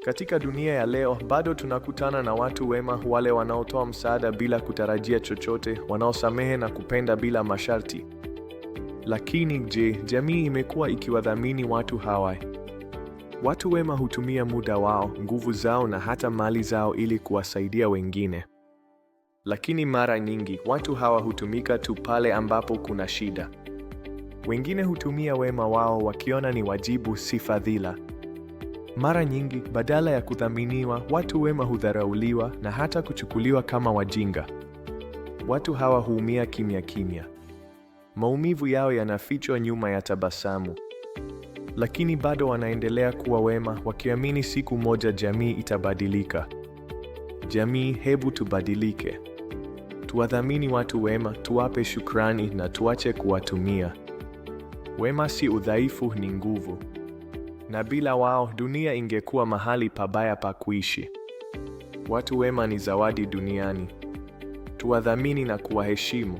Katika dunia ya leo, bado tunakutana na watu wema, wale wanaotoa msaada bila kutarajia chochote, wanaosamehe na kupenda bila masharti. Lakini je, jamii imekuwa ikiwadhamini watu hawa? Watu wema hutumia muda wao, nguvu zao na hata mali zao ili kuwasaidia wengine. Lakini mara nyingi, watu hawa hutumika tu pale ambapo kuna shida. Wengine hutumia wema wao wakiona ni wajibu, si fadhila. Mara nyingi, badala ya kuthaminiwa, watu wema hudharauliwa na hata kuchukuliwa kama wajinga. Watu hawa huumia kimya kimya. Maumivu yao yanafichwa nyuma ya tabasamu. Lakini bado wanaendelea kuwa wema, wakiamini siku moja jamii itabadilika. Jamii, hebu tubadilike. Tuwadhamini watu wema, tuwape shukrani na tuache kuwatumia. Wema si udhaifu, ni nguvu. Na bila wao, dunia ingekuwa mahali pabaya pa kuishi. Watu wema ni zawadi duniani. Tuwadhamini na kuwaheshimu.